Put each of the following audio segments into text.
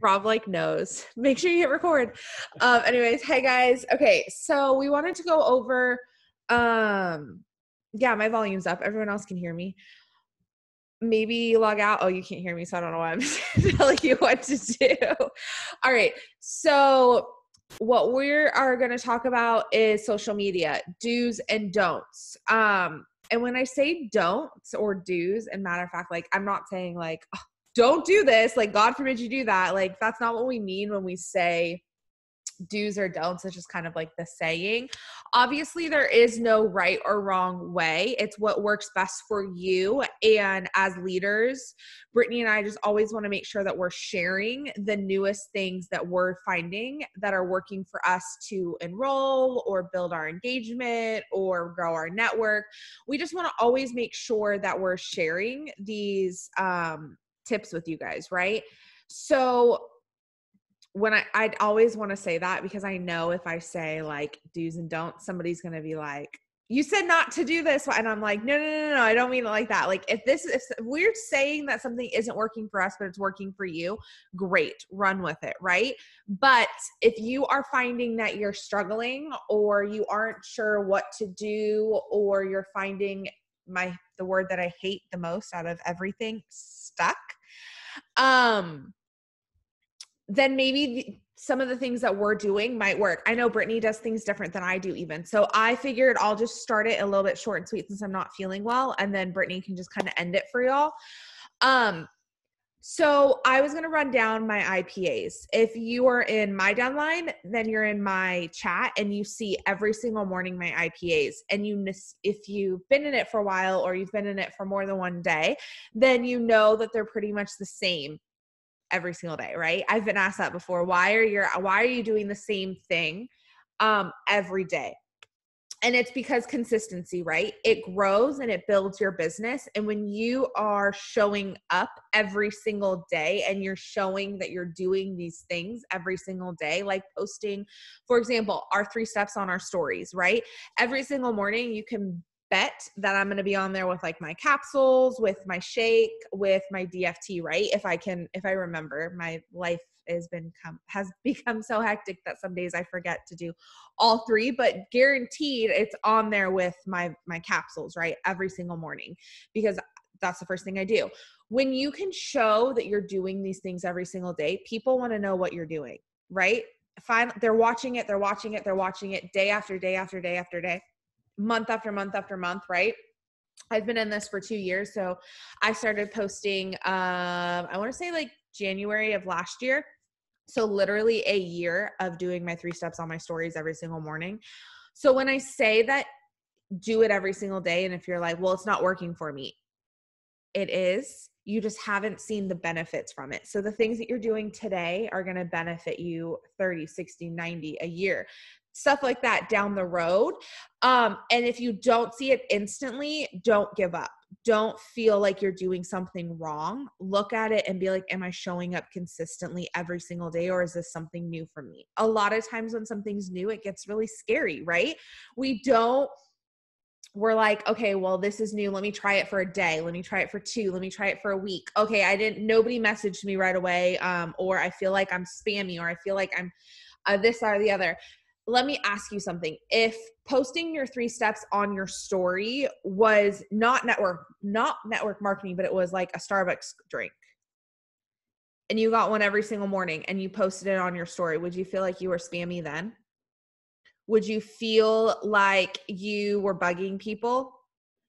Rob like knows. Make sure you hit record. Anyways, hey guys. Okay, so we wanted to go over yeah, my volume's up. Everyone else can hear me. Maybe log out. Oh, you can't hear me, so I don't know why I'm telling you what to do. All right. So what we are going to talk about is social media, do's and don'ts. And when I say don'ts or do's, and matter of fact, like I'm not saying like, oh, don't do this, like God forbid you do that. Like that's not what we mean when we say do's or don'ts. It's just kind of like the saying. Obviously, there is no right or wrong way. It's what works best for you. And as leaders, Brittany and I just always want to make sure that we're sharing the newest things that we're finding that are working for us to enroll or build our engagement or grow our network. We just want to always make sure that we're sharing these tips with you guys, right? So when I'd always want to say that because I know if I say like do's and don'ts, somebody's going to be like, you said not to do this. And I'm like, no, I don't mean it like that. Like if we're saying that something isn't working for us, but it's working for you, great, run with it. Right. But if you are finding that you're struggling or you aren't sure what to do, or you're finding the word that I hate the most out of everything, stuck, then maybe some of the things that we're doing might work. I know Brittany does things different than I do even. So I figured I'll just start it a little bit short and sweet since I'm not feeling well. And then Brittany can just kind of end it for y'all. So I was going to run down my IPAs. If you are in my downline, then you're in my chat and you see every single morning my IPAs. And if you've been in it for a while or you've been in it for more than one day, then you know that they're pretty much the same every single day, right? I've been asked that before. Why are you doing the same thing every day? And it's because consistency, right? It grows and it builds your business. And when you are showing up every single day and you're showing that you're doing these things every single day, like posting, for example, our 3 steps on our stories, right? Every single morning you can bet that I'm going to be on there with like my capsules, with my shake, with my DFT, right? If I remember, my life has become so hectic that some days I forget to do all 3, but guaranteed it's on there with my capsules, right? Every single morning, because that's the first thing I do. When you can show that you're doing these things every single day, people want to know what you're doing, right? They're watching it day after day after day after day, month after month after month, right? I've been in this for 2 years. So I started posting, I want to say like January of last year. So literally a year of doing my 3 steps on my stories every single morning. So when I say that, do it every single day. And if you're like, well, it's not working for me, it is. You just haven't seen the benefits from it. So the things that you're doing today are going to benefit you 30, 60, 90, a year, stuff like that down the road. And if you don't see it instantly, don't give up. Don't feel like you're doing something wrong. Look at it and be like, am I showing up consistently every single day, or is this something new for me? A lot of times when something's new, it gets really scary, right? We're like, okay, well, this is new. Let me try it for a day. Let me try it for 2. Let me try it for a week. Okay, nobody messaged me right away. Or I feel like I'm spammy, or I feel like I'm this or the other. Let me ask you something. If posting your 3 steps on your story was not network marketing, but it was like a Starbucks drink, and you got one every single morning and you posted it on your story, would you feel like you were spammy then? Would you feel like you were bugging people?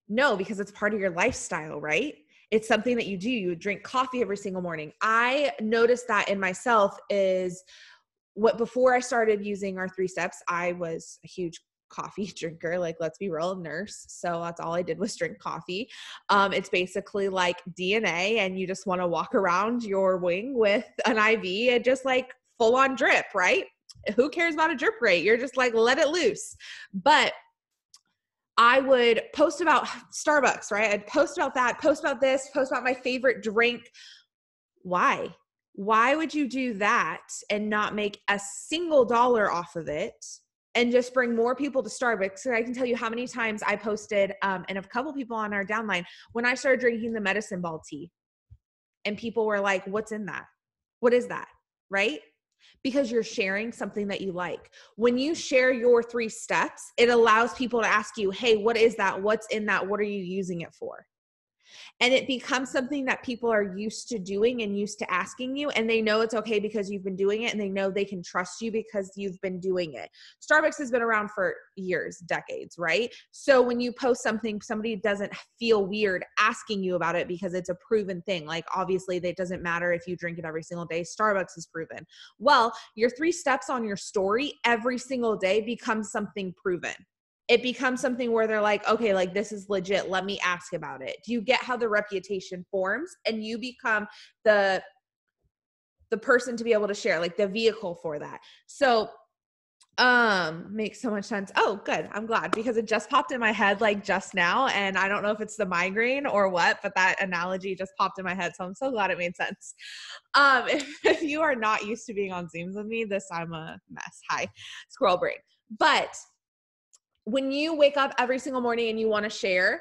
No, because it's part of your lifestyle, right? It's something that you do. You drink coffee every single morning. I noticed that in myself before I started using our 3 steps, I was a huge coffee drinker. Like, let's be real, nurse. So that's all I did was drink coffee. It's basically like DNA, and you just want to walk around your wing with an IV and just like full on drip, right? Who cares about a drip rate? You're just like, let it loose. But I would post about Starbucks, right? I'd post about that, post about this, post about my favorite drink. Why? Why would you do that and not make a single dollar off of it and just bring more people to Starbucks? So I can tell you how many times I posted, and a couple people on our downline, when I started drinking the medicine ball tea, and people were like, what's in that? What is that? Right? Because you're sharing something that you like. When you share your 3 steps, it allows people to ask you, hey, what is that? What's in that? What are you using it for? And it becomes something that people are used to doing and used to asking you, and they know it's okay because you've been doing it, and they know they can trust you because you've been doing it. Starbucks has been around for years, decades, right? So when you post something, somebody doesn't feel weird asking you about it because it's a proven thing. Like, obviously, it doesn't matter if you drink it every single day. Starbucks is proven. Well, your 3 steps on your story every single day becomes something proven. It becomes something where they're like, okay, like this is legit. Let me ask about it. Do you get how the reputation forms? And you become the person to be able to share, like the vehicle for that. So makes so much sense. Oh, good. I'm glad, because it just popped in my head like just now, and I don't know if it's the migraine or what, but that analogy just popped in my head. So I'm so glad it made sense. If you are not used to being on Zooms with me, I'm a mess. Hi, squirrel brain. But when you wake up every single morning and you want to share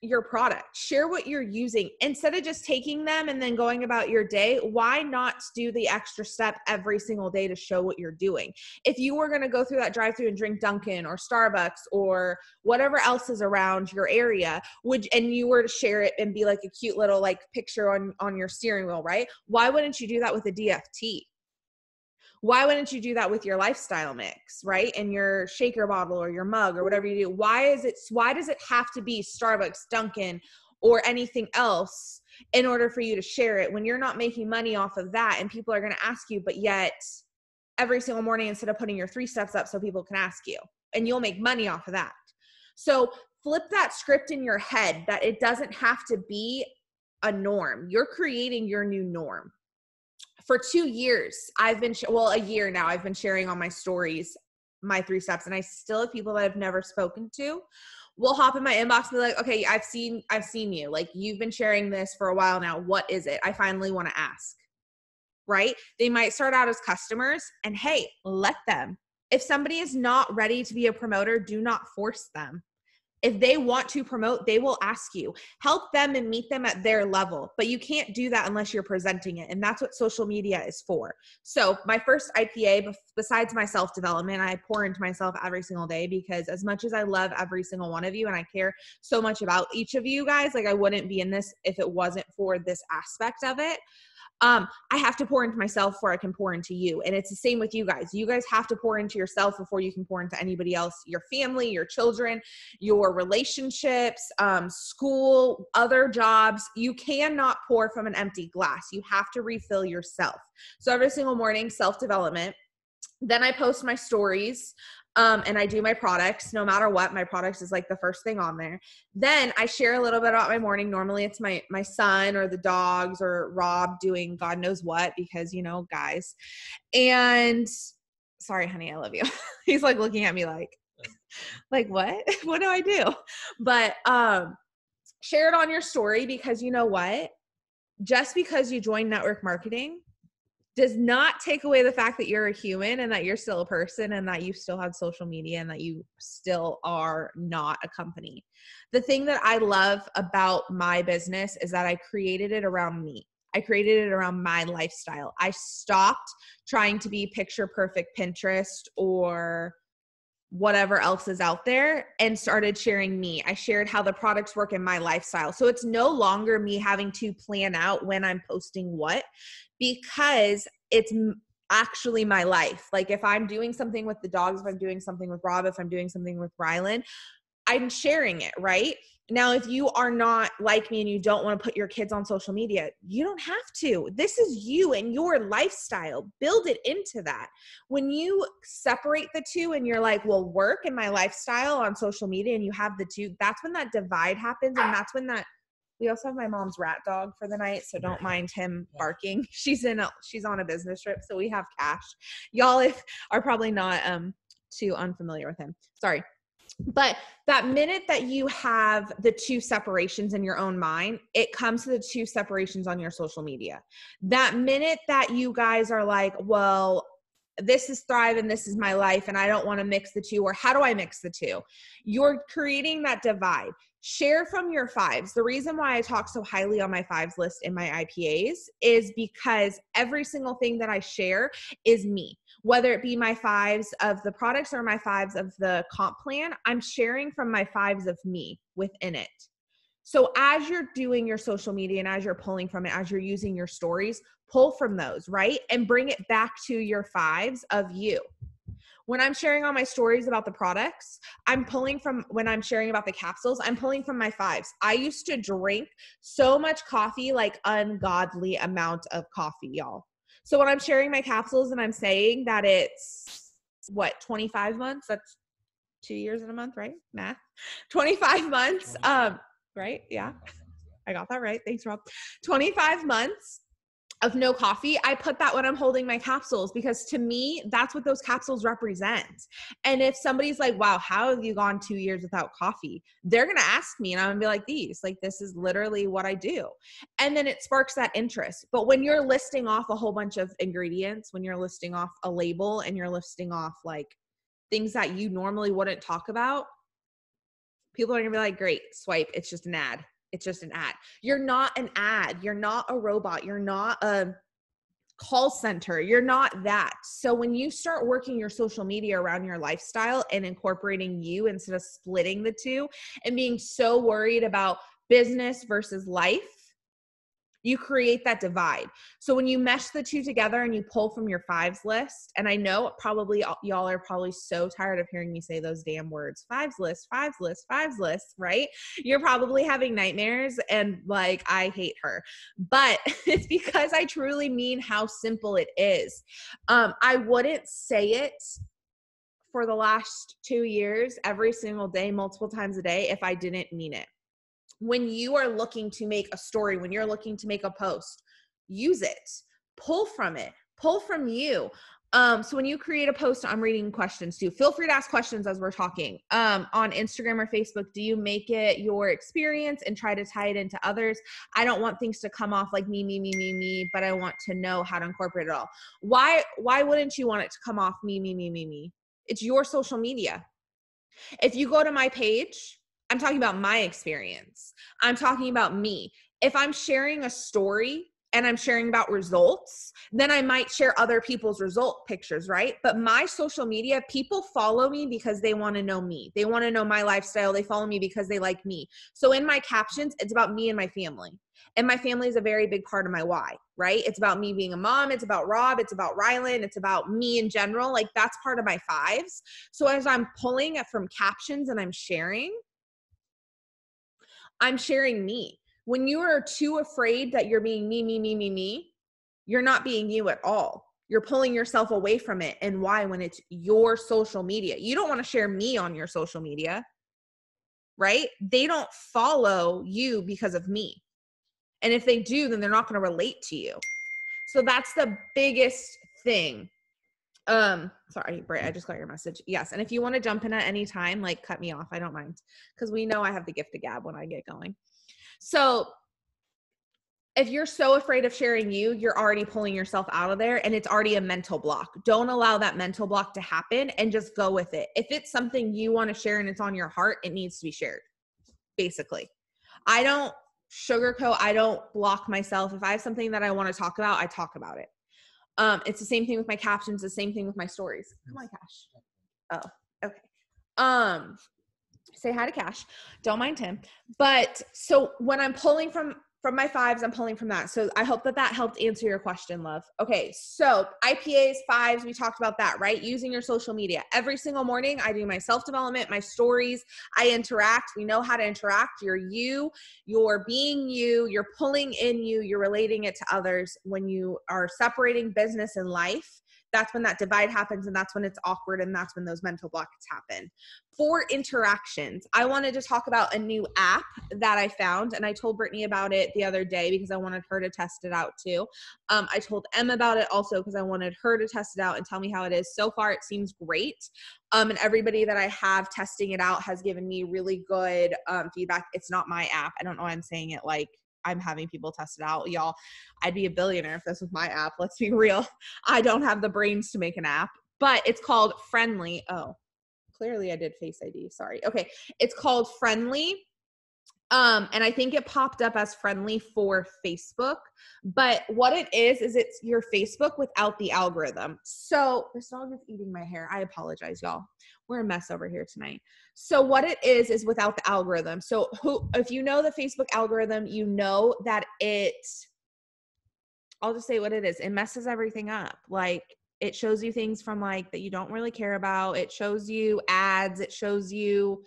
your product, share what you're using. Instead of just taking them and then going about your day, why not do the extra step every single day to show what you're doing? If you were going to go through that drive-through and drink Dunkin' or Starbucks or whatever else is around your area, and you were to share it and be like a cute little like picture on your steering wheel, right? Why wouldn't you do that with a DFT? Why wouldn't you do that with your lifestyle mix, right? And your shaker bottle or your mug or whatever you do. Why does it have to be Starbucks, Dunkin', or anything else in order for you to share it when you're not making money off of that and people are going to ask you, but yet every single morning, instead of putting your 3 steps up so people can ask you, and you'll make money off of that. So flip that script in your head that it doesn't have to be a norm. You're creating your new norm. For 2 years, a year now, I've been sharing on my stories, my 3 steps. And I still have people that I've never spoken to will hop in my inbox and be like, okay, I've seen you. Like, you've been sharing this for a while now. What is it? I finally want to ask, right? They might start out as customers, and hey, let them. If somebody is not ready to be a promoter, do not force them. If they want to promote, they will ask you. Help them and meet them at their level. But you can't do that unless you're presenting it. And that's what social media is for. So my first IPA, besides my self-development, I pour into myself every single day, because as much as I love every single one of you and I care so much about each of you guys, like I wouldn't be in this if it wasn't for this aspect of it. I have to pour into myself before I can pour into you. And it's the same with you guys. You guys have to pour into yourself before you can pour into anybody else, your family, your children, your relationships, school, other jobs. You cannot pour from an empty glass. You have to refill yourself. So every single morning, self-development. Then I post my stories. And I do my products. No matter what, my products is like the first thing on there. Then I share a little bit about my morning. Normally it's my son or the dogs or Rob doing God knows what, because, guys. And sorry, honey, I love you. He's like looking at me like what? What do I do? But share it on your story, because you know what? Just because you join network marketing does not take away the fact that you're a human and that you're still a person and that you still have social media and that you still are not a company. The thing that I love about my business is that I created it around me. I created it around my lifestyle. I stopped trying to be picture perfect Pinterest or whatever else is out there and started sharing me. I shared how the products work in my lifestyle. So it's no longer me having to plan out when I'm posting what, because it's actually my life. Like if I'm doing something with the dogs, if I'm doing something with Rob, if I'm doing something with Rylan, I'm sharing it, right? Now, if you are not like me and you don't want to put your kids on social media, you don't have to. This is you and your lifestyle. Build it into that. When you separate the two and you're like, well, work and my lifestyle on social media, and you have the two, that's when that divide happens. And that's when we also have my mom's rat dog for the night, so don't mind him barking. She's on a business trip, so we have Cash. Y'all are probably not too unfamiliar with him. Sorry. But that minute that you have the two separations in your own mind, it comes to the two separations on your social media. That minute that you guys are like, well, this is Thrive and this is my life and I don't want to mix the two, or how do I mix the two? You're creating that divide. Share from your fives. The reason why I talk so highly on my fives list in my IPAs is because every single thing that I share is me. Whether it be my fives of the products or my fives of the comp plan, I'm sharing from my fives of me within it. So as you're doing your social media and as you're pulling from it, as you're using your stories, pull from those, right? And bring it back to your fives of you. When I'm sharing all my stories about the products, I'm pulling from, when I'm sharing about the capsules, I'm pulling from my fives. I used to drink so much coffee, like ungodly amount of coffee, y'all. So when I'm sharing my capsules and I'm saying that it's 25 months, that's 2 years and a month, right? Math. 25 months. Right? Yeah. I got that right. Thanks, Rob. 25 months of no coffee. I put that when I'm holding my capsules, because to me, that's what those capsules represent. And if somebody's like, wow, how have you gone 2 years without coffee? They're going to ask me and I'm going to be like, this is literally what I do. And then it sparks that interest. But when you're listing off a whole bunch of ingredients, when you're listing off a label and you're listing off like things that you normally wouldn't talk about, people are going to be like, great, swipe. It's just an ad. It's just an ad. You're not an ad. You're not a robot. You're not a call center. You're not that. So when you start working your social media around your lifestyle and incorporating you instead of splitting the two and being so worried about business versus life, you create that divide. So when you mesh the two together and you pull from your fives list, and I know probably y'all are probably so tired of hearing me say those damn words, fives list, fives list, fives list, right? You're probably having nightmares and like, I hate her, but it's because I truly mean how simple it is. I wouldn't say it for the last 2 years, every single day, multiple times a day, if I didn't mean it. When you are looking to make a story, when you're looking to make a post, use it, pull from it, pull from you. So when you create a post, I'm reading questions too. Feel free to ask questions as we're talking. On Instagram or Facebook, do you make it your experience and try to tie it into others? I don't want things to come off like me, but I want to know how to incorporate it all. Why wouldn't you want it to come off me? It's your social media. If you go to my page, I'm talking about my experience. I'm talking about me. If I'm sharing a story and I'm sharing about results, then I might share other people's result pictures, right? But my social media, people follow me because they want to know me. They want to know my lifestyle. They follow me because they like me. So in my captions, it's about me and my family. And my family is a very big part of my why, right? It's about me being a mom. It's about Rob. It's about Rylan. It's about me in general. Like that's part of my fives. So as I'm pulling it from captions and I'm sharing me. When you are too afraid that you're being me, you're not being you at all. You're pulling yourself away from it. And why? When it's your social media. You don't want to share me on your social media, right? They don't follow you because of me. And if they do, then they're not going to relate to you. So that's the biggest thing. Sorry, Bray, I just got your message. Yes. And if you want to jump in at any time, like cut me off. I don't mind, because we know I have the gift of gab when I get going. So if you're so afraid of sharing you're already pulling yourself out of there, and it's already a mental block. Don't allow that mental block to happen and just go with it. If it's something you want to share and it's on your heart, it needs to be shared. Basically, I don't sugarcoat. I don't block myself. If I have something that I want to talk about, I talk about it. It's the same thing with my captions, the same thing with my stories. Come on, Cash. Oh, okay. Say hi to Cash. Don't mind him. But so when I'm pulling from my fives, I'm pulling from that. So I hope that helped answer your question, love. Okay. So IPAs, fives, we talked about that, right? Using your social media. Every single morning, I do my self-development, my stories. I interact. We know how to interact. You're being you're pulling in you're relating it to others. When you are separating business and life, that's when that divide happens, and that's when it's awkward, and that's when those mental blocks happen. For interactions, I wanted to talk about a new app that I found, and I told Brittany about it the other day because I wanted her to test it out too. I told Em about it also because I wanted her to test it out and tell me how it is. So far, it seems great. And everybody that I have testing it out has given me really good feedback. It's not my app. I don't know why I'm saying it like I'm having people test it out. Y'all, I'd be a billionaire if this was my app. Let's be real. I don't have the brains to make an app, but it's called Friendly. Oh, clearly I did Face ID. Sorry. Okay. It's called Friendly. And I think it popped up as Friendly for Facebook, but what it is it's your Facebook without the algorithm. So this dog is eating my hair. I apologize, y'all. We're a mess over here tonight. So what it is without the algorithm. So if you know the Facebook algorithm, you know that I'll just say what it is. It messes everything up. Like, it shows you things from like that you don't really care about. It shows you ads. It shows you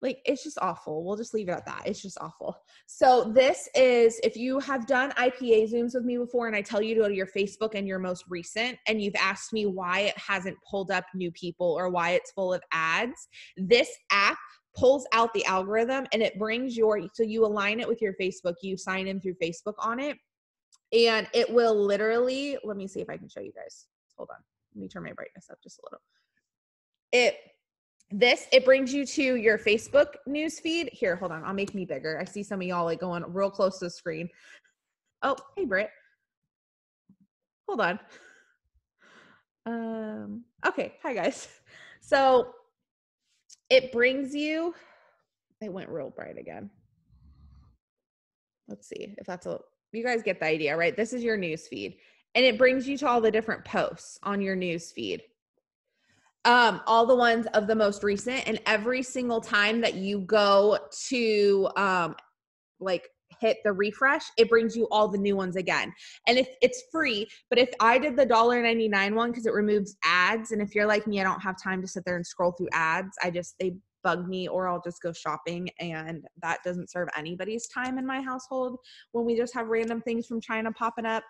like, it's just awful. We'll just leave it at that. It's just awful. So this is, if you have done IPA Zooms with me before and I tell you to go to your Facebook and your most recent, and you've asked me why it hasn't pulled up new people or why it's full of ads, this app pulls out the algorithm and it brings so you align it with your Facebook, you sign in through Facebook on it, and it will literally, let me see if I can show you guys. Hold on. Let me turn my brightness up just a little. It brings you to your Facebook news feed. Here, hold on. I'll make me bigger. I see some of y'all like going real close to the screen. Oh, hey, Britt. Hold on. Okay. Hi, guys. So it brings you, it went real bright again. Let's see if you guys get the idea, right? This is your news feed, and it brings you to all the different posts on your news feed. All the ones of the most recent, and every single time that you go to like hit the refresh, it brings you all the new ones again. And if it's free, but if I did the $1.99 one, because it removes ads, and if you're like me, I don't have time to sit there and scroll through ads. They bug me, or I'll just go shopping, and that doesn't serve anybody's time in my household when we just have random things from China popping up.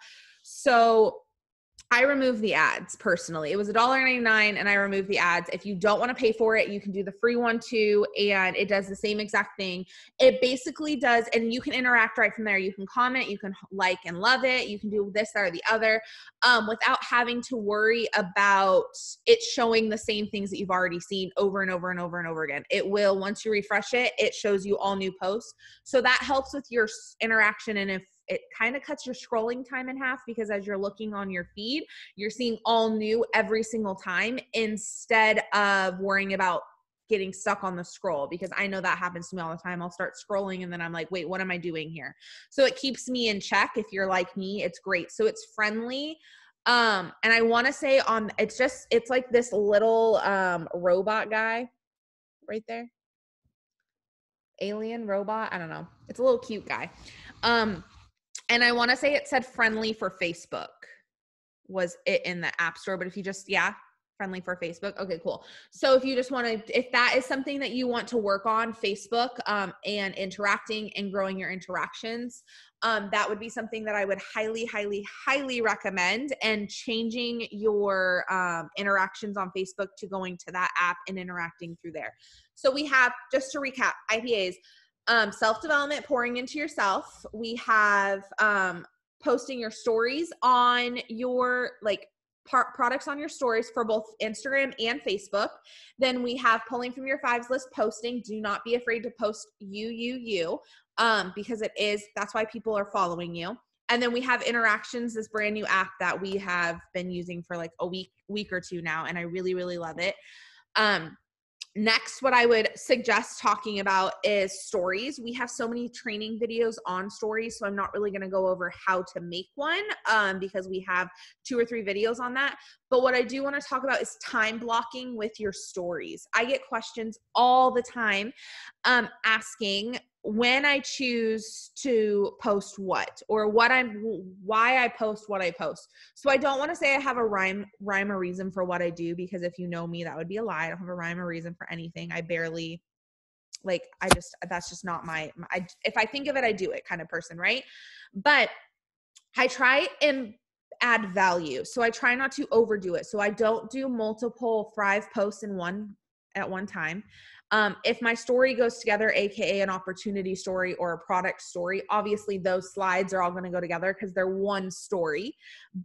So I removed the ads personally. It was $1.99 and I removed the ads. If you don't want to pay for it, you can do the free one too. And it does the same exact thing. It basically does, and you can interact right from there. You can comment, you can like and love it. You can do this, that, or the other without having to worry about it showing the same things that you've already seen over and over and over and over again. It will, once you refresh it, it shows you all new posts. So that helps with your interaction. And if it kind of cuts your scrolling time in half, because as you're looking on your feed, you're seeing all new every single time instead of worrying about getting stuck on the scroll, because I know that happens to me all the time. I'll start scrolling and then I'm like, wait, what am I doing here? So it keeps me in check. If you're like me, it's great. So it's friendly. And I want to say it's like this little robot guy right there. Alien robot. I don't know. It's a little cute guy. And I want to say it said Friendly for Facebook was it in the App Store, but if you just, Friendly for Facebook. Okay, cool. So if you just want to, if that is something that you want to work on, Facebook and interacting and growing your interactions, that would be something that I would highly, highly, highly recommend, and changing your interactions on Facebook to going to that app and interacting through there. So we have, just to recap, IPAs, self-development, pouring into yourself. We have posting your stories on your products on your stories for both Instagram and Facebook. Then we have pulling from your fives list, posting. Do not be afraid to post you, because that's why people are following you. And then we have interactions, this brand new app that we have been using for like a week or two now, and I really, really love it. Next, what I would suggest talking about is stories. We have so many training videos on stories, so I'm not really going to go over how to make one because we have 2 or 3 videos on that. But what I do want to talk about is time blocking with your stories. I get questions all the time asking when I choose to post what, or why I post what I post. So I don't want to say I have a rhyme or reason for what I do, because if you know me, that would be a lie. I don't have a rhyme or reason for anything. I barely, that's just not if I think of it, I do it kind of person, right? But I try and add value. So I try not to overdo it. So I don't do multiple Thrive posts at one time. If my story goes together, AKA an opportunity story or a product story, obviously those slides are all going to go together because they're one story.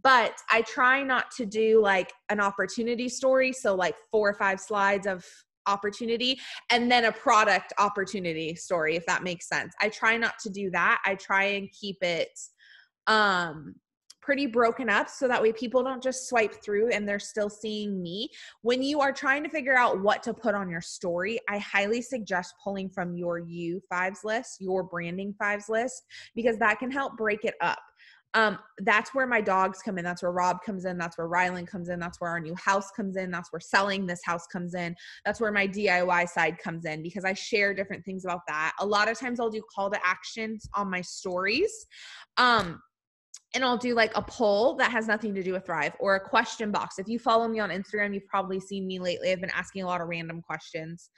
But I try not to do like an opportunity story. So like 4 or 5 slides of opportunity and then a product opportunity story, if that makes sense. I try not to do that. I try and keep it pretty broken up so that way people don't just swipe through and they're still seeing me. When you are trying to figure out what to put on your story, I highly suggest pulling from your U5s list, your branding 5s list, because that can help break it up. That's where my dogs come in. That's where Rob comes in. That's where Rylan comes in. That's where our new house comes in. That's where selling this house comes in. That's where my DIY side comes in, because I share different things about that. A lot of times I'll do call to actions on my stories. And I'll do like a poll that has nothing to do with Thrive, or a question box. If you follow me on Instagram, you've probably seen me lately. I've been asking a lot of random questions.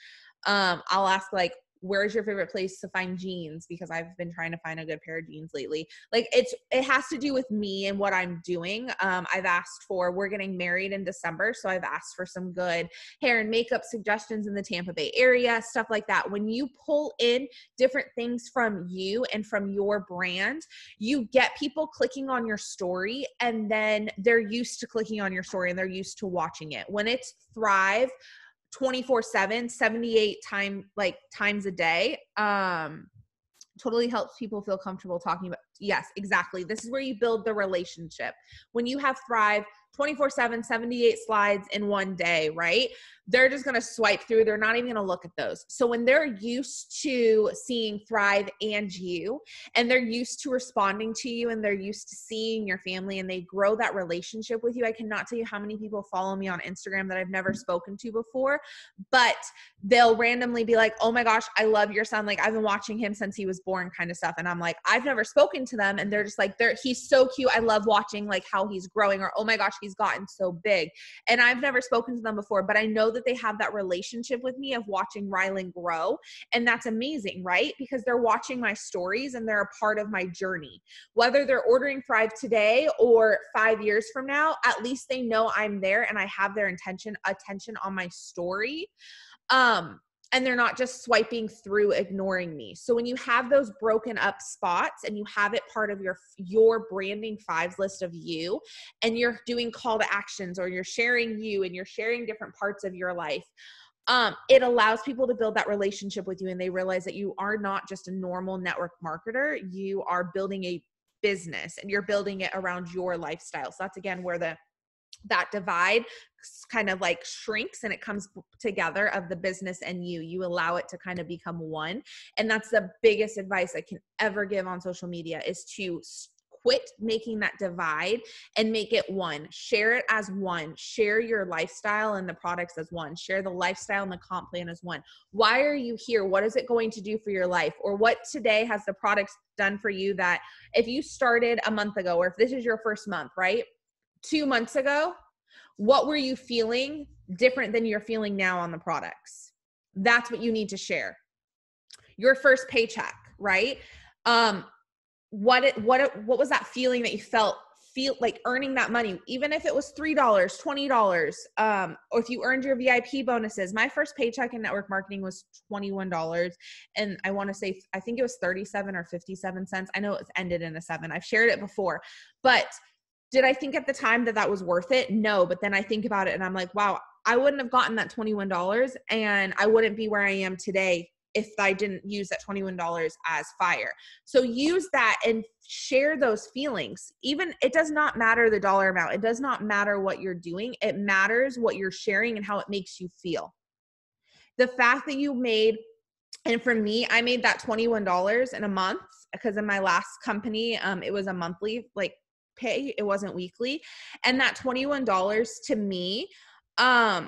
I'll ask like, where's your favorite place to find jeans? Because I've been trying to find a good pair of jeans lately. Like it has to do with me and what I'm doing. I've asked for, we're getting married in December. So I've asked for some good hair and makeup suggestions in the Tampa Bay area, stuff like that. When you pull in different things from you and from your brand, you get people clicking on your story, and then they're used to clicking on your story and they're used to watching it. When it's Thrive 24/7, 78 times a day, totally helps people feel comfortable talking about. Yes, exactly. This is where you build the relationship. When you have Thrive 24/7, 78 slides in one day, right? They're just going to swipe through. They're not even going to look at those. So when they're used to seeing Thrive and you, and they're used to responding to you, and they're used to seeing your family, and they grow that relationship with you. I cannot tell you how many people follow me on Instagram that I've never spoken to before, but they'll randomly be like, oh my gosh, I love your son. Like, I've been watching him since he was born, kind of stuff. And I'm like, I've never spoken to them. And they're just like, he's so cute. I love watching like how he's growing, or, oh my gosh, he's gotten so big. And I've never spoken to them before, but I know that they have that relationship with me of watching Rylan grow. And that's amazing, right? Because they're watching my stories and they're a part of my journey. Whether they're ordering Thrive today or 5 years from now, at least they know I'm there and I have their attention on my story. And they're not just swiping through, ignoring me. So when you have those broken up spots and you have it part of your branding 5s list of you, and you're doing call to actions, or you're sharing you, and you're sharing different parts of your life, it allows people to build that relationship with you, and they realize that you are not just a normal network marketer. You are building a business, and you're building it around your lifestyle. So that's, again, where that divide kind of like shrinks and it comes together of the business and you allow it to kind of become one. And that's the biggest advice I can ever give on social media, is to quit making that divide and make it one. Share it as one. Share your lifestyle and the products as one. Share the lifestyle and the comp plan as one. Why are you here? What is it going to do for your life? Or what today has the products done for you that if you started a month ago, or if this is your first month, right? 2 months ago, what were you feeling different than you're feeling now on the products? That's what you need to share. Your first paycheck, right? What was that feeling that you feel like earning that money, even if it was $3, $20, or if you earned your VIP bonuses. My first paycheck in network marketing was $21. And I think it was 37 or 57 cents. I know it's ended in a 7. I've shared it before, but did I think at the time that was worth it? No. But then I think about it and I'm like, wow, I wouldn't have gotten that $21, and I wouldn't be where I am today if I didn't use that $21 as fire. So use that and share those feelings. Even, it does not matter the dollar amount. It does not matter what you're doing. It matters what you're sharing and how it makes you feel. The fact that you made, and for me, I made that $21 in a month, because in my last company, it was a monthly pay. It wasn't weekly. And that $21 to me, I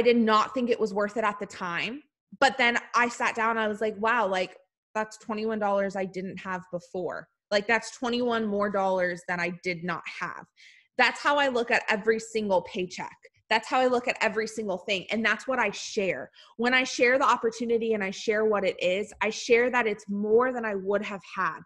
did not think it was worth it at the time. But then I sat down and I was like, wow, that's $21 I didn't have before. That's 21 more dollars than I did not have. That's how I look at every single paycheck. That's how I look at every single thing. And that's what I share. When I share the opportunity and I share what it is, I share that it's more than I would have had.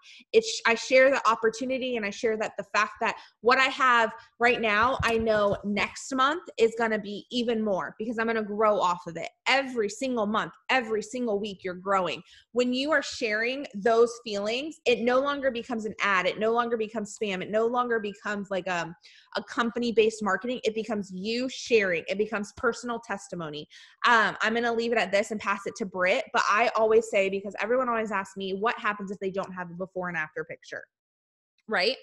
I share the opportunity, and I share that the fact that what I have right now, I know next month is going to be even more, because I'm going to grow off of it. Every single month, every single week, you're growing. When you are sharing those feelings, it no longer becomes an ad. It no longer becomes spam. It no longer becomes like a company-based marketing. It becomes you sharing. It becomes personal testimony. I'm going to leave it at this and pass it to Britt. But I always say, because everyone always asks me, what happens if they don't have a before and after picture, right?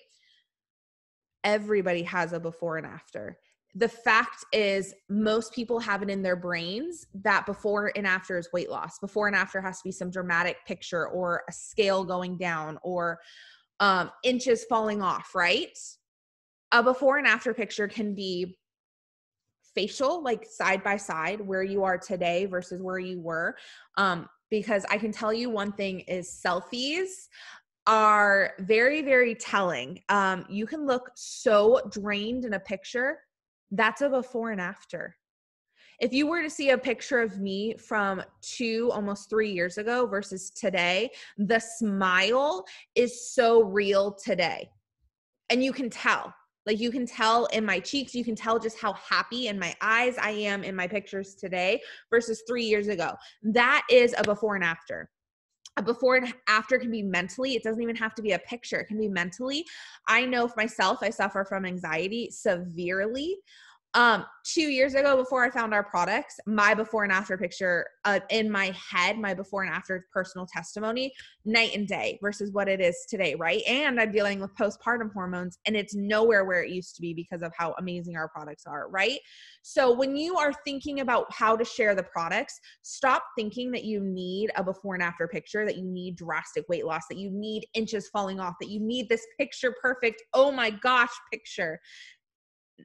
Everybody has a before and after. The fact is, most people have it in their brains that before and after is weight loss. Before and after has to be some dramatic picture or a scale going down or inches falling off, right? A before and after picture can be facial, like side by side, where you are today versus where you were. Because I can tell you one thing is selfies are very, very telling. You can look so drained in a picture. That's a before and after. If you were to see a picture of me from almost 3 years ago versus today, the smile is so real today. And you can tell. Like, you can tell in my cheeks, you can tell just how happy in my eyes I am in my pictures today versus 3 years ago. That is a before and after. A before and after can be mentally. It doesn't even have to be a picture. It can be mentally. I know for myself, I suffer from anxiety severely. 2 years ago, before I found our products, my before and after picture in my head, my before and after personal testimony, night and day versus what it is today, right? And I'm dealing with postpartum hormones, and it's nowhere where it used to be because of how amazing our products are, right? So when you are thinking about how to share the products, stop thinking that you need a before and after picture, that you need drastic weight loss, that you need inches falling off, that you need this picture perfect, oh my gosh, picture.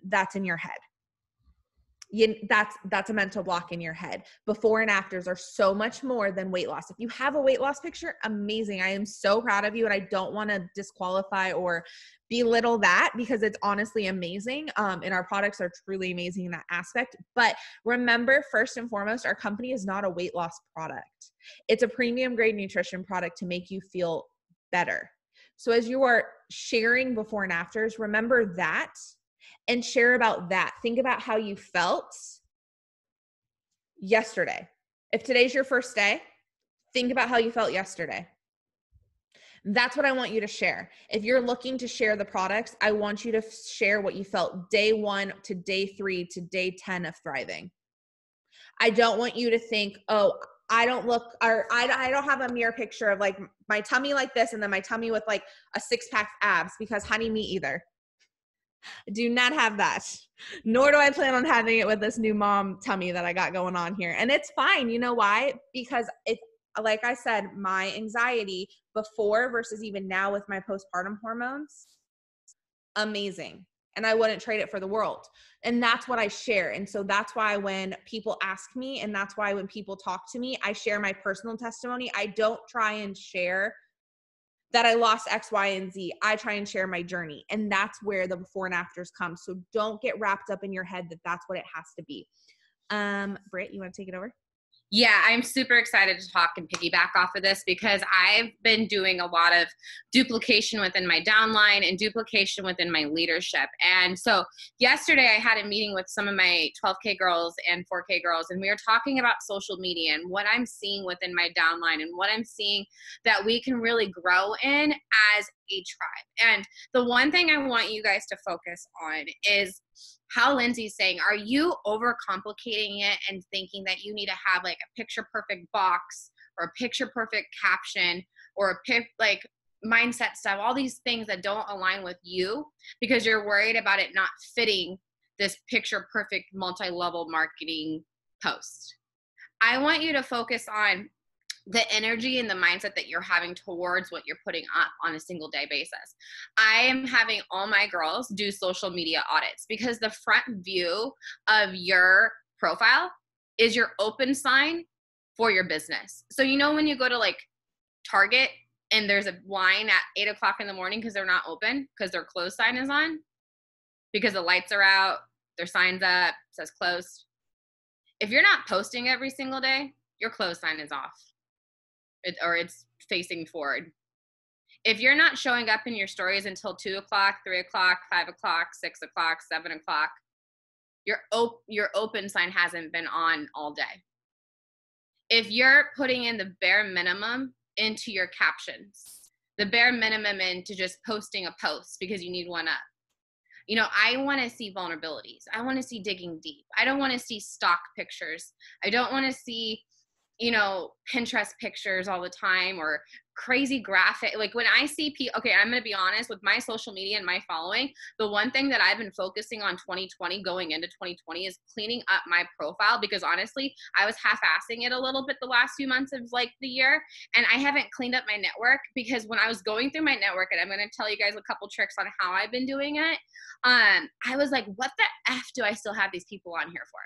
That's in your head. That's a mental block in your head. Before and afters are so much more than weight loss. If you have a weight loss picture, amazing. I am so proud of you, and I don't want to disqualify or belittle that, because it's honestly amazing. And our products are truly amazing in that aspect. But remember, first and foremost, our company is not a weight loss product. It's a premium grade nutrition product to make you feel better. So as you are sharing before and afters, remember that and share about that. Think about how you felt yesterday. If today's your first day, think about how you felt yesterday. That's what I want you to share. If you're looking to share the products, I want you to share what you felt day 1 to day 3 to day 10 of thriving. I don't want you to think, oh, I don't look, or I don't have a mirror picture of like my tummy like this and then my tummy with like a 6-pack abs, because honey, me either. Do not have that. Nor do I plan on having it with this new mom tummy that I got going on here. And it's fine. You know why? Because it's, like I said, my anxiety before versus even now with my postpartum hormones, amazing. And I wouldn't trade it for the world. And that's what I share. And so that's why when people ask me, and that's why when people talk to me, I share my personal testimony. I don't try and share that I lost X, Y, and Z. I try and share my journey. And that's where the before and afters come. So don't get wrapped up in your head that that's what it has to be. Britt, you want to take it over? Yeah, I'm super excited to talk and piggyback off of this, because I've been doing a lot of duplication within my downline and duplication within my leadership. And so yesterday I had a meeting with some of my 12K girls and 4K girls, and we were talking about social media and what I'm seeing within my downline and what I'm seeing that we can really grow in as a tribe. And the one thing I want you guys to focus on is how Lindsay's saying, are you overcomplicating it and thinking that you need to have like a picture perfect box or a picture perfect caption or like mindset stuff, all these things that don't align with you because you're worried about it not fitting this picture perfect multi-level marketing post? I want you to focus on the energy and the mindset that you're having towards what you're putting up on a single day basis. I am having all my girls do social media audits, because the front view of your profile is your open sign for your business. So, you know, when you go to like Target and there's a line at 8 o'clock in the morning because they're not open, because their closed sign is on, because the lights are out, their sign's up, says closed. If you're not posting every single day, your closed sign is off. Or it's facing forward. If you're not showing up in your stories until 2 o'clock, 3 o'clock, 5 o'clock, 6 o'clock, 7 o'clock, your open sign hasn't been on all day. If you're putting in the bare minimum into your captions, the bare minimum into just posting a post because you need one up, You know, I want to see vulnerabilities. I want to see digging deep. I don't want to see stock pictures. I don't want to see, you know, Pinterest pictures all the time or crazy graphic. Like when I see people, okay, I'm going to be honest with my social media and my following. The one thing that I've been focusing on 2020 going into 2020 is cleaning up my profile, because honestly, I was half-assing it a little bit the last few months of like the year. And I haven't cleaned up my network, because when I was going through my network, and I'm going to tell you guys a couple tricks on how I've been doing it. I was like, what the F do I still have these people on here for?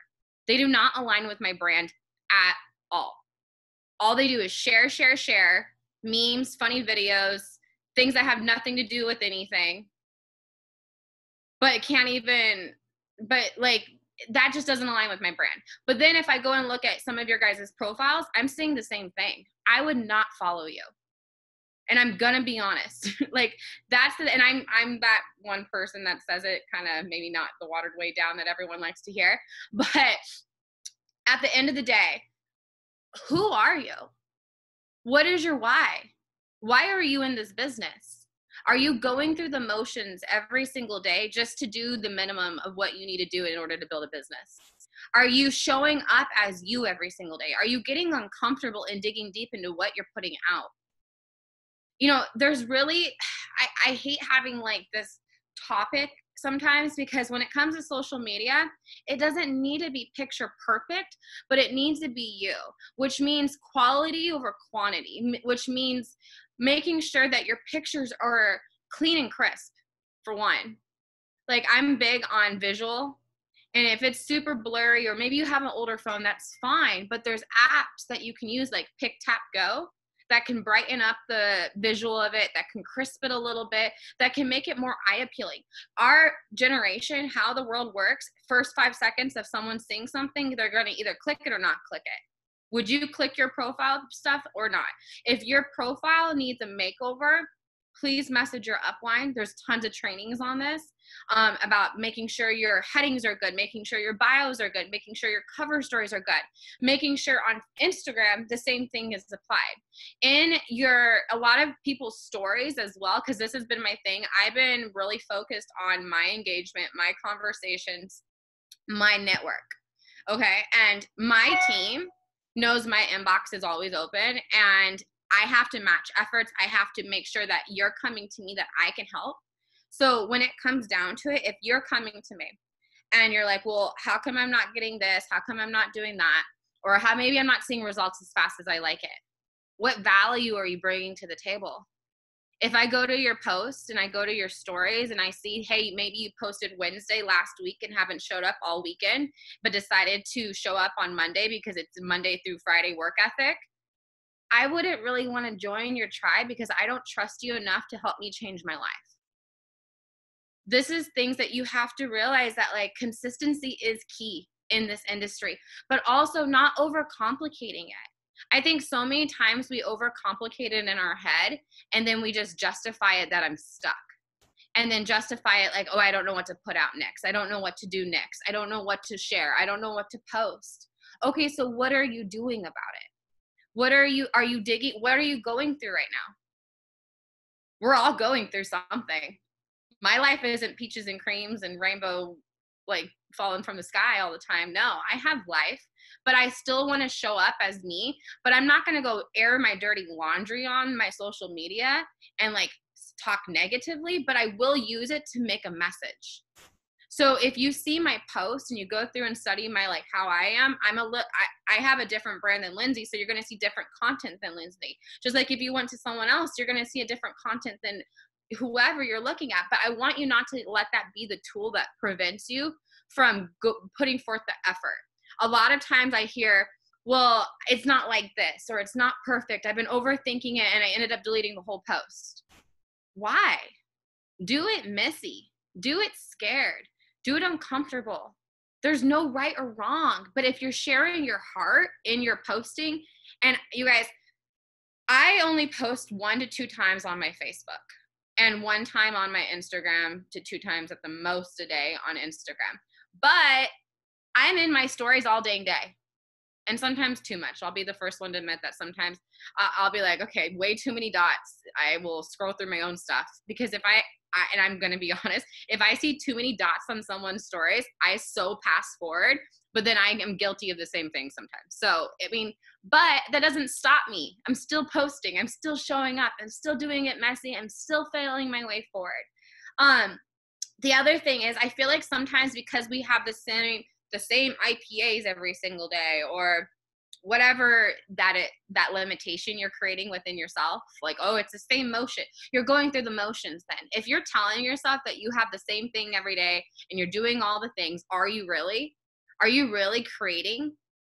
They do not align with my brand at all they do is share memes, funny videos, things that have nothing to do with anything, but like that just doesn't align with my brand. But then if I go and look at some of your guys' profiles, I'm seeing the same thing. I would not follow you. And I'm gonna be honest. Like and I'm that one person that says it kind of maybe not the watered way down that everyone likes to hear. But at the end of the day, who are you? What is your why? Why are you in this business? Are you going through the motions every single day just to do the minimum of what you need to do in order to build a business? Are you showing up as you every single day? Are you getting uncomfortable and digging deep into what you're putting out? You know, there's really, I hate having like this topic sometimes, because when it comes to social media, it doesn't need to be picture perfect, but it needs to be you, which means quality over quantity, which means making sure that your pictures are clean and crisp, for one. Like I'm big on visual, and if it's super blurry or maybe you have an older phone, that's fine, but there's apps that you can use like Pick Tap Go that can brighten up the visual of it, that can crisp it a little bit, that can make it more eye appealing. Our generation, how the world works, first 5 seconds of someone seeing something, they're going to either click it or not click it. Would you click your profile stuff or not? If your profile needs a makeover, please message your upline. There's tons of trainings on this about making sure your headings are good, making sure your bios are good, making sure your cover stories are good, making sure on Instagram the same thing is applied. In a lot of people's stories as well, because this has been my thing, I've been really focused on my engagement, my conversations, my network. Okay. And my team knows my inbox is always open, and I have to match efforts. I have to make sure that you're coming to me that I can help. So when it comes down to it, if you're coming to me and you're like, well, how come I'm not getting this? How come I'm not doing that? Or how maybe I'm not seeing results as fast as I like it? What value are you bringing to the table? If I go to your post and I go to your stories and I see, hey, maybe you posted Wednesday last week and haven't showed up all weekend, but decided to show up on Monday because it's Monday through Friday work ethic, I wouldn't really want to join your tribe, because I don't trust you enough to help me change my life. This is things that you have to realize, that like consistency is key in this industry, but also not overcomplicating it. I think so many times we overcomplicate it in our head, and then we just justify it that I'm stuck, and then justify it like, oh, I don't know what to put out next. I don't know what to do next. I don't know what to share. I don't know what to post. Okay, so what are you doing about it? What are you digging? What are you going through right now? We're all going through something. My life isn't peaches and creams and rainbow like falling from the sky all the time. No, I have life, but I still want to show up as me, but I'm not going to go air my dirty laundry on my social media and like talk negatively, but I will use it to make a message. So if you see my post and you go through and study my, like how I am, I have a different brand than Lindsay. So you're going to see different content than Lindsay. Just like if you went to someone else, you're going to see a different content than whoever you're looking at. But I want you not to let that be the tool that prevents you from putting forth the effort. A lot of times I hear, well, it's not like this, or it's not perfect. I've been overthinking it and I ended up deleting the whole post. Why? Do it messy. Do it scared. Do it uncomfortable. There's no right or wrong. But if you're sharing your heart in your posting, and you guys, I only post 1 to 2 times on my Facebook and 1 time on my Instagram to 2 times at the most a day on Instagram. But I'm in my stories all dang day. And sometimes too much. I'll be the first one to admit that sometimes I'll be like, okay, way too many dots. I will scroll through my own stuff, because if and I'm going to be honest, if I see too many dots on someone's stories, I so pass forward, but then I am guilty of the same thing sometimes. So, I mean, but that doesn't stop me. I'm still posting. I'm still showing up. I'm still doing it messy. I'm still failing my way forward. The other thing is I feel like sometimes because we have the same IPAs every single day, or whatever that limitation you're creating within yourself, like, oh, it's the same motion. You're going through the motions then. If you're telling yourself that you have the same thing every day and you're doing all the things, are you really? Are you really creating?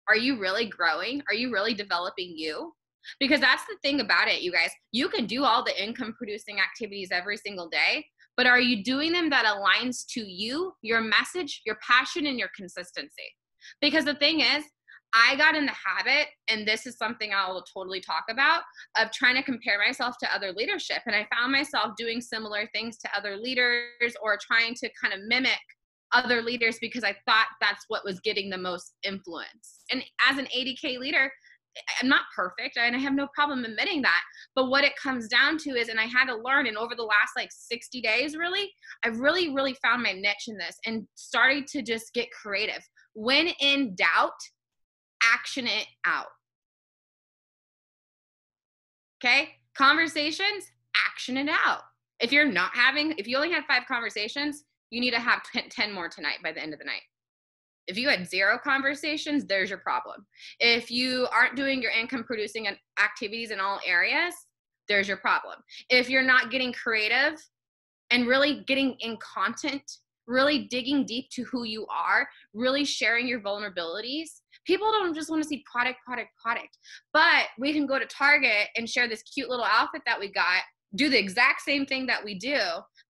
Are you really growing? Are you really developing you? Because that's the thing about it, you guys. You can do all the income producing activities every single day, but are you doing them that aligns to you, your message, your passion, and your consistency? Because the thing is, I got in the habit, and this is something I will totally talk about, of trying to compare myself to other leadership. And I found myself doing similar things to other leaders, or trying to kind of mimic other leaders because I thought that's what was getting the most influence. And as an 80K leader, I'm not perfect, and I have no problem admitting that. But what it comes down to is, and I had to learn, and over the last like 60 days, really, I've really found my niche in this and started to just get creative. When in doubt, action it out. Okay? Conversations, action it out. If you only had 5 conversations, you need to have 10 more tonight by the end of the night. If you had 0 conversations, there's your problem. If you aren't doing your income producing activities in all areas, there's your problem. If you're not getting creative and really getting in content, really digging deep to who you are, really sharing your vulnerabilities. People don't just want to see product. But we can go to Target and share this cute little outfit that we got, do the exact same thing that we do,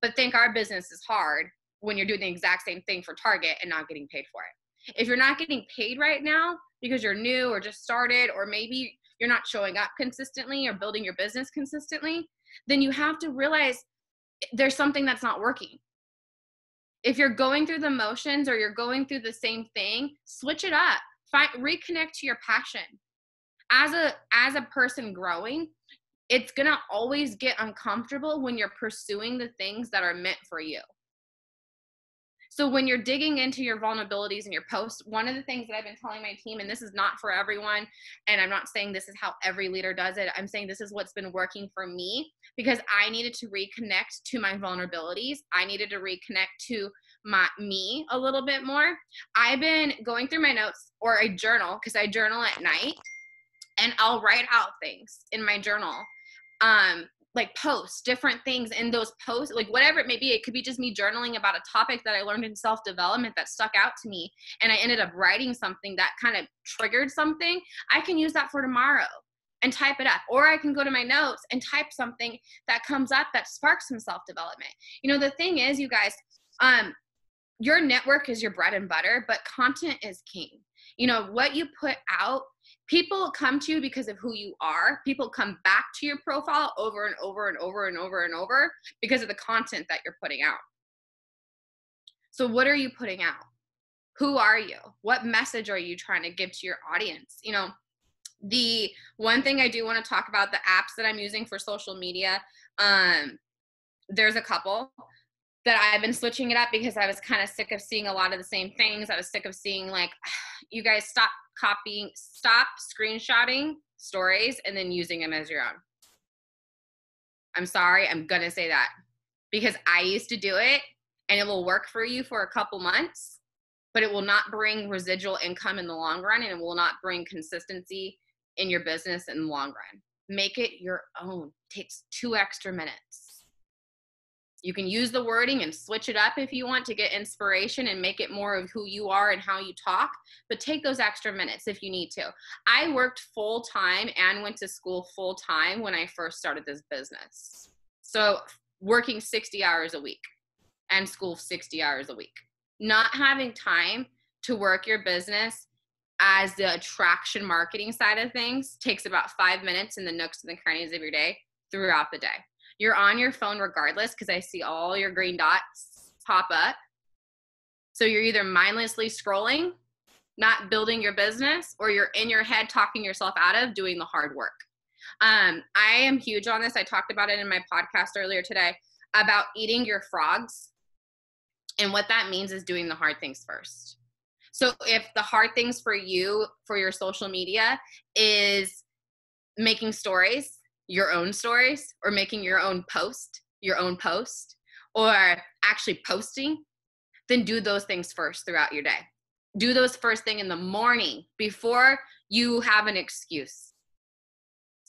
but think our business is hard when you're doing the exact same thing for Target and not getting paid for it. If you're not getting paid right now because you're new or just started, or maybe you're not showing up consistently or building your business consistently, then you have to realize there's something that's not working. If you're going through the motions or you're going through the same thing, switch it up. Reconnect to your passion. As a person growing, it's gonna always get uncomfortable when you're pursuing the things that are meant for you. So when you're digging into your vulnerabilities in your posts, one of the things that I've been telling my team, and this is not for everyone, and I'm not saying this is how every leader does it, I'm saying this is what's been working for me, because I needed to reconnect to my vulnerabilities. I needed to reconnect to me a little bit more. I've been going through my notes, or I journal, because I journal at night, and I'll write out things in my journal. Like posts, different things in those posts, like whatever it may be. It could be just me journaling about a topic that I learned in self-development that stuck out to me, and I ended up writing something that kind of triggered something. I can use that for tomorrow and type it up, or I can go to my notes and type something that comes up that sparks some self-development. You know, the thing is, you guys, your network is your bread and butter, but content is king. You know, what you put out, people come to you because of who you are. People come back to your profile over and over and over and over and over because of the content that you're putting out. So what are you putting out? Who are you? What message are you trying to give to your audience? You know, the one thing I do want to talk about, the apps that I'm using for social media, there's a couple that I've been switching it up because I was kind of sick of seeing a lot of the same things. I was sick of seeing, like, you guys stop screenshotting stories and then using them as your own. I'm sorry, I'm gonna say that, because I used to do it, and it will work for you for a couple months, but it will not bring residual income in the long run, and it will not bring consistency in your business in the long run. Make it your own. It takes 2 extra minutes. You can use the wording and switch it up if you want to get inspiration and make it more of who you are and how you talk, but take those extra minutes if you need to. I worked full time and went to school full time when I first started this business. So working 60 hours a week and school 60 hours a week. Not having time to work your business as the attraction marketing side of things takes about 5 minutes in the nooks and the crannies of your day throughout the day. You're on your phone regardless, because I see all your green dots pop up. So you're either mindlessly scrolling, not building your business, or you're in your head talking yourself out of doing the hard work. I am huge on this. I talked about it in my podcast earlier today. about eating your frogs. And what that means is doing the hard things first. So if the hard things for you, for your social media, is making stories, your own stories, or making your own post, or actually posting, then do those things first throughout your day. Do those first thing in the morning before you have an excuse.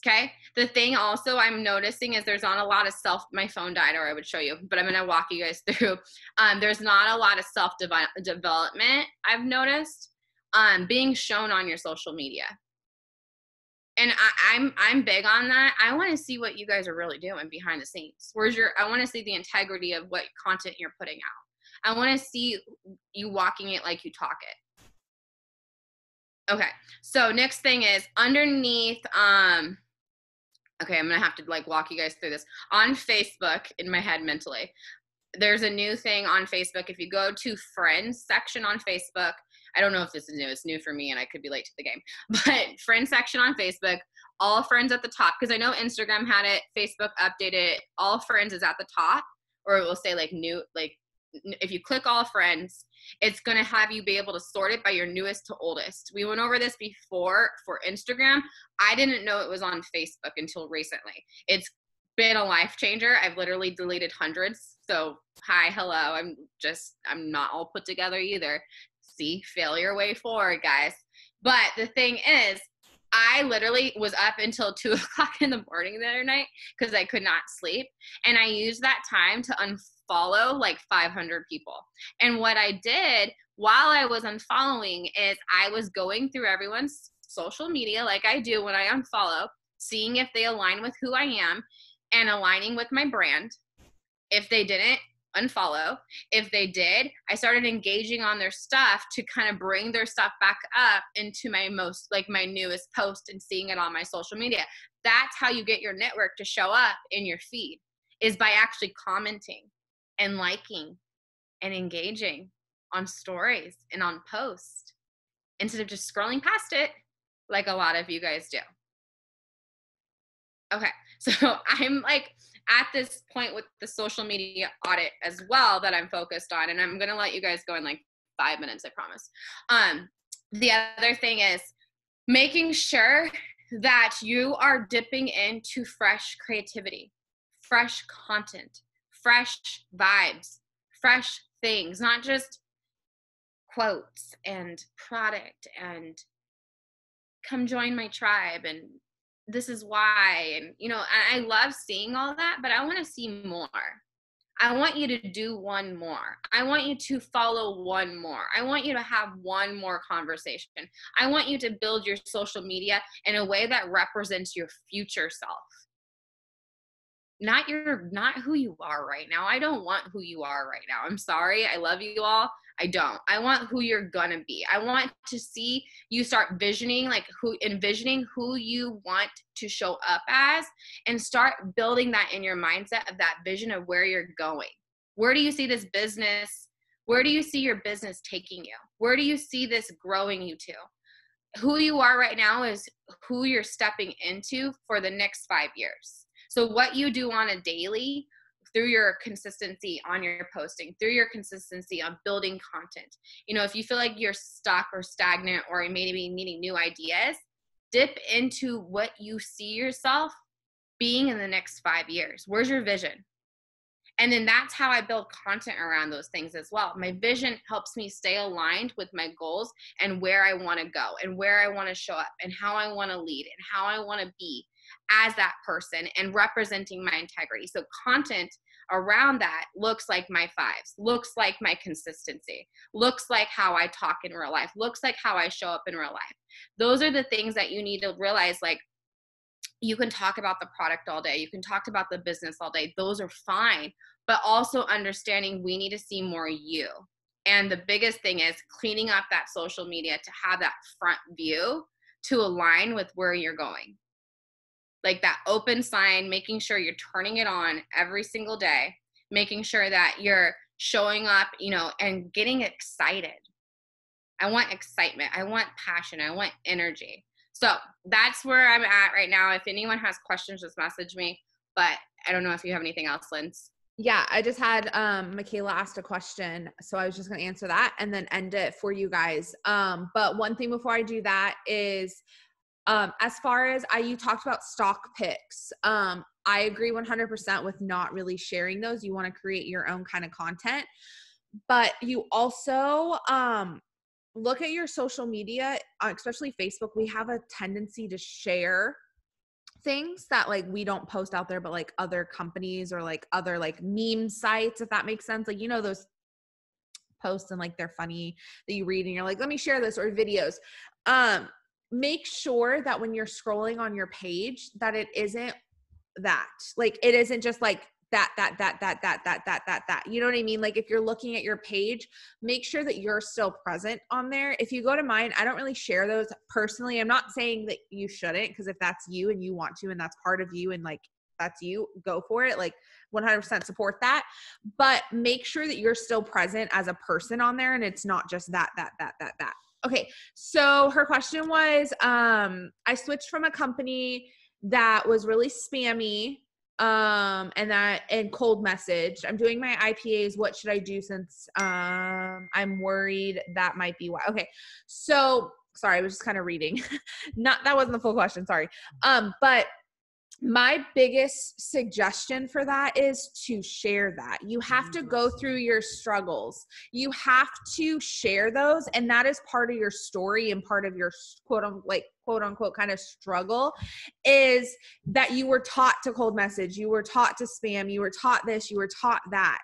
Okay. The thing also I'm noticing is there's not a lot of my phone died, or I would show you, but I'm going to walk you guys through. There's not a lot of self-development I've noticed being shown on your social media. And I'm big on that. I want to see what you guys are really doing behind the scenes. I want to see the integrity of what content you're putting out. I want to see you walking it like you talk it. Okay. So next thing is underneath, okay, I'm going to have to like walk you guys through this. On Facebook, in my head mentally, there's a new thing on Facebook. If you go to friends section on Facebook, I don't know if this is new. It's new for me and I could be late to the game. But friends section on Facebook, all friends at the top, because I know Instagram had it, Facebook updated it, all friends is at the top, or it will say like new, like if you click all friends, it's going to have you be able to sort it by your newest to oldest. We went over this before for Instagram. I didn't know it was on Facebook until recently. It's been a life changer. I've literally deleted hundreds. So hi, hello. I'm not all put together either. See, failure way forward, guys. But the thing is, I literally was up until 2 o'clock in the morning the other night because I could not sleep. And I used that time to unfollow like 500 people. And what I did while I was unfollowing is I was going through everyone's social media like I do when I unfollow, seeing if they align with who I am and aligning with my brand. If they didn't, unfollow. If they did, I started engaging on their stuff to kind of bring their stuff back up into my my newest post and seeing it on my social media. That's how you get your network to show up in your feed, is by actually commenting and liking and engaging on stories and on posts instead of just scrolling past it like a lot of you guys do. Okay, so I'm like at this point with the social media audit as well that I'm focused on, and I'm gonna let you guys go in like 5 minutes, I promise. The other thing is making sure that you are dipping into fresh creativity, fresh content, fresh vibes, fresh things, not just quotes and product and come join my tribe and this is why, and I love seeing all that, but I want to see more. I want you to do one more. I want you to follow one more. I want you to have one more conversation. I want you to build your social media in a way that represents your future self. Not who you are right now. I don't want who you are right now. I'm sorry. I love you all. I don't. I want who you're gonna be. I want to see you start envisioning who you want to show up as, and start building that in your mindset of that vision of where you're going. Where do you see this business? Where do you see your business taking you? Where do you see this growing you to? Who you are right now is who you're stepping into for the next 5 years. So what you do on a daily, through your consistency on your posting, through your consistency on building content. If you feel like you're stuck or stagnant or maybe needing new ideas, dip into what you see yourself being in the next 5 years. Where's your vision? And then that's how I build content around those things as well. My vision helps me stay aligned with my goals and where I want to go and where I want to show up and how I want to lead and how I want to be as that person and representing my integrity. So content around that looks like my fives, looks like my consistency, looks like how I talk in real life, looks like how I show up in real life. Those are the things that you need to realize. Like, you can talk about the product all day, you can talk about the business all day, those are fine, but also understanding we need to see more you. And the biggest thing is cleaning up that social media to have that front view to align with where you're going. Like that open sign, making sure you're turning it on every single day, making sure that you're showing up, and getting excited. I want excitement. I want passion. I want energy. So that's where I'm at right now. If anyone has questions, just message me. But I don't know if you have anything else, Linz. Yeah, I just had Michaela asked a question, so I was just going to answer that and then end it for you guys. But one thing before I do that is, as far as you talked about stock picks. I agree 100% with not really sharing those. You want to create your own kind of content, but you also look at your social media, especially Facebook. We have a tendency to share things that like we don't post out there, but like other companies or like other like meme sites, if that makes sense. Like, you know, those posts and like they're funny that you read and you're like, let me share this, or videos. Make sure that when you're scrolling on your page that it isn't that, like it isn't just like that, you know what I mean? Like if you're looking at your page, make sure that you're still present on there. If you go to mine, I don't really share those personally. I'm not saying that you shouldn't, because if that's you and you want to, and that's part of you, and like that's you, go for it. Like 100% support that, but make sure that you're still present as a person on there, and it's not just that. Okay. So her question was, I switched from a company that was really spammy, and cold message. I'm doing my IPAs. What should I do, since I'm worried that might be why. Okay. So sorry, I was just kind of reading. That wasn't the full question. Sorry. But my biggest suggestion for that is to share that. You have to go through your struggles. You have to share those. And that is part of your story, and part of your quote unquote kind of struggle is that you were taught to cold message. You were taught to spam. You were taught this, you were taught that.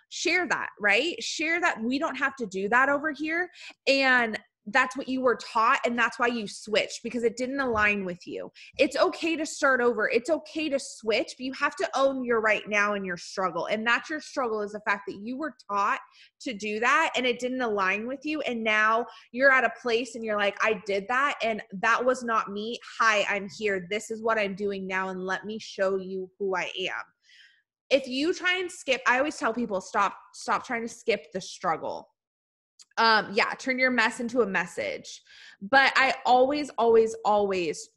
Share that, right? Share that we don't have to do that over here. And that's what you were taught, and that's why you switched, because it didn't align with you. It's okay to start over. It's okay to switch, but you have to own your right now and your struggle. And that's your struggle, is the fact that you were taught to do that and it didn't align with you. And now you're at a place and you're like, I did that and that was not me. Hi, I'm here. This is what I'm doing now. And let me show you who I am. If you try and skip, I always tell people, stop trying to skip the struggle. Turn your mess into a message. But I always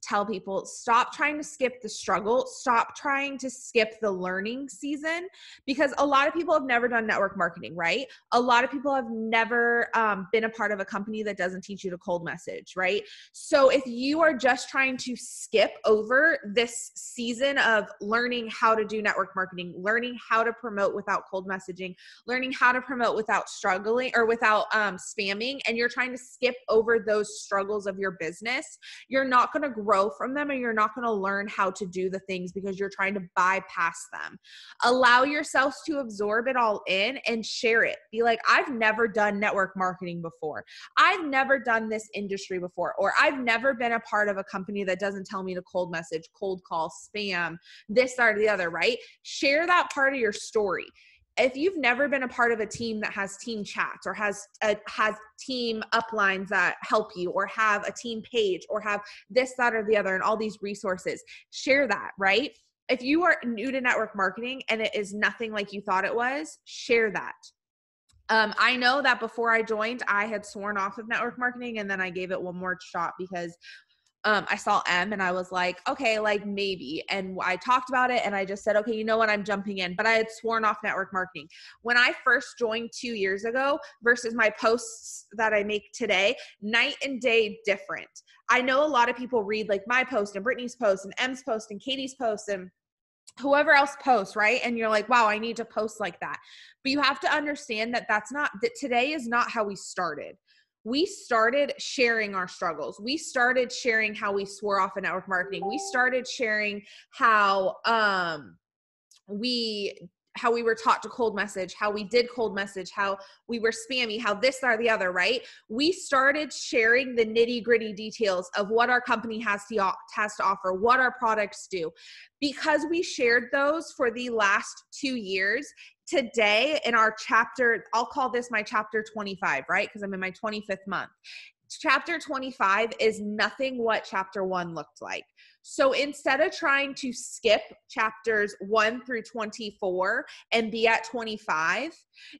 tell people, stop trying to skip the struggle. Stop trying to skip the learning season, because a lot of people have never done network marketing, right? A lot of people have never been a part of a company that doesn't teach you to cold message, right? So if you are just trying to skip over this season of learning how to do network marketing, learning how to promote without cold messaging, learning how to promote without struggling or without spamming, and you're trying to skip over those struggles of your business, you're not going to grow from them, and you're not going to learn how to do the things because you're trying to bypass them. Allow yourselves to absorb it all in and share it. Be like, I've never done network marketing before. I've never done this industry before, or I've never been a part of a company that doesn't tell me to cold message, cold call, spam, this, that, or the other, right? Share that part of your story. If you've never been a part of a team that has team chats, or has team uplines that help you, or have a team page, or have this, that, or the other, and all these resources, share that, right? If you are new to network marketing and it is nothing like you thought it was, share that. I know that before I joined, I had sworn off of network marketing, and then I gave it one more shot because I saw M and I was like, okay, like maybe. And I talked about it and I just said, okay, you know what? I'm jumping in. But I had sworn off network marketing. When I first joined 2 years ago versus my posts that I make today, night and day different. I know a lot of people read like my post and Brittany's post and M's post and Katie's post and whoever else posts, right? And you're like, wow, I need to post like that. But you have to understand that today is not how we started. We started sharing our struggles. We started sharing how we swore off of network marketing. We started sharing how we were taught to cold message, how we did cold message, how we were spammy, how this or the other, right? We started sharing the nitty gritty details of what our company has to offer, what our products do. Because we shared those for the last 2 years, today in our chapter, I'll call this my chapter 25, right? Because I'm in my 25th month. Chapter 25 is nothing what chapter 1 looked like. So instead of trying to skip chapters 1 through 24 and be at 25,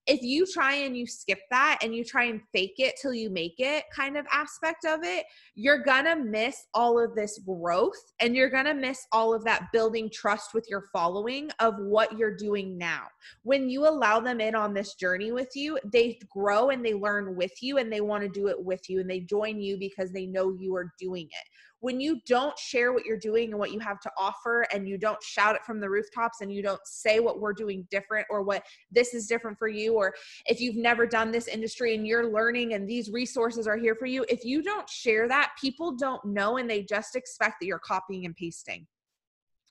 if you try and you skip that and you try and fake it till you make it kind of aspect of it, you're gonna miss all of this growth, and you're gonna miss all of that building trust with your following of what you're doing now. When you allow them in on this journey with you, they grow and they learn with you, and they want to do it with you, and they join you because they know you are doing it. When you don't share what you're doing and what you have to offer, and you don't shout it from the rooftops, and you don't say what we're doing different, or what this is different for you, or if you've never done this industry and you're learning and these resources are here for you, if you don't share that, people don't know, and they just expect that you're copying and pasting,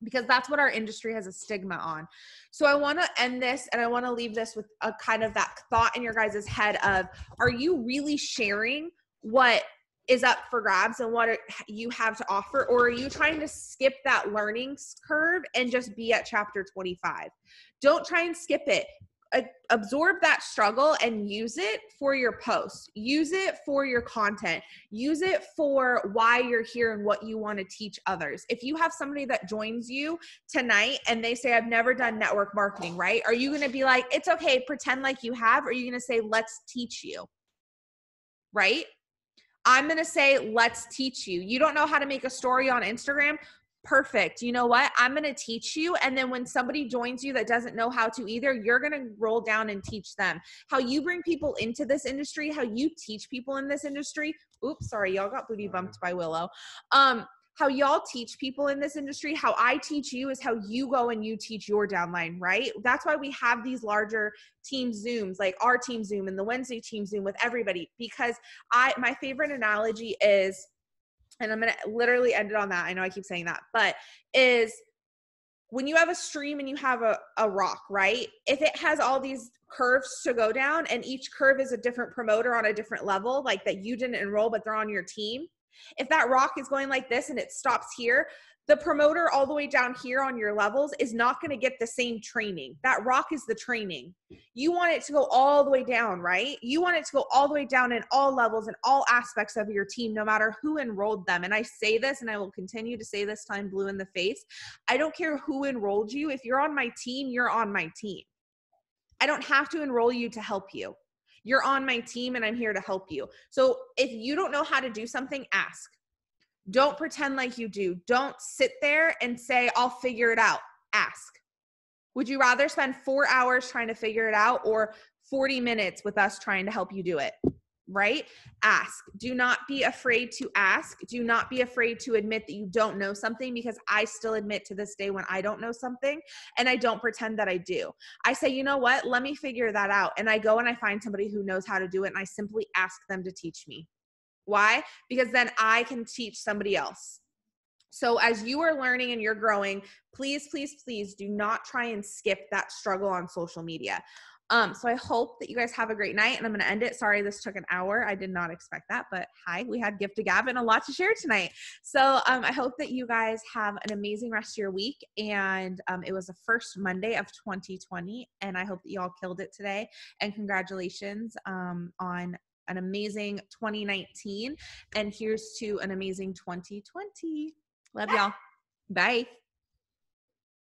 because that's what our industry has a stigma on. So I want to end this, and I want to leave this with a kind of that thought in your guys' head of, are you really sharing what is up for grabs and what you have to offer, or are you trying to skip that learning curve and just be at chapter 25? Don't try and skip it. Absorb that struggle and use it for your posts. Use it for your content. Use it for why you're here and what you want to teach others. If you have somebody that joins you tonight and they say, I've never done network marketing, right? Are you going to be like, it's okay, pretend like you have? Or are you going to say, let's teach you, right? I'm going to say, let's teach you. You don't know how to make a story on Instagram? Perfect. You know what? I'm going to teach you. And then when somebody joins you that doesn't know how to either, you're going to roll down and teach them. How you bring people into this industry, how you teach people in this industry. Oops, sorry, y'all got booty bumped by Willow. How y'all teach people in this industry, how I teach you is how you go and you teach your downline, right? That's why we have these larger team Zooms, like our team Zoom and the Wednesday team Zoom with everybody, because my favorite analogy is, and I'm going to literally end it on that, I know I keep saying that, but is when you have a stream and you have a rock, right? If it has all these curves to go down, and each curve is a different promoter on a different level, like that you didn't enroll, but they're on your team. If that rock is going like this and it stops here, the promoter all the way down here on your levels is not going to get the same training. That rock is the training. You want it to go all the way down, right? You want it to go all the way down in all levels and all aspects of your team, no matter who enrolled them. And I say this, and I will continue to say this time blue in the face. I don't care who enrolled you. If you're on my team, you're on my team. I don't have to enroll you to help you. You're on my team and I'm here to help you. So if you don't know how to do something, ask. Don't pretend like you do. Don't sit there and say, I'll figure it out. Ask. Would you rather spend 4 hours trying to figure it out, or 40 minutes with us trying to help you do it? Right? Ask. Do not be afraid to ask. Do not be afraid to admit that you don't know something, because I still admit to this day when I don't know something, and I don't pretend that I do. I say, you know what? Let me figure that out. And I go and I find somebody who knows how to do it, and I simply ask them to teach me. Why? Because then I can teach somebody else. So as you are learning and you're growing, please, please, please do not try and skip that struggle on social media. So I hope that you guys have a great night, and I'm going to end it. Sorry, this took an hour. I did not expect that, but hi, we had gift to gab and a lot to share tonight. So I hope that you guys have an amazing rest of your week. And it was the first Monday of 2020, and I hope that you all killed it today. And congratulations on an amazing 2019. And here's to an amazing 2020. Love y'all. Bye.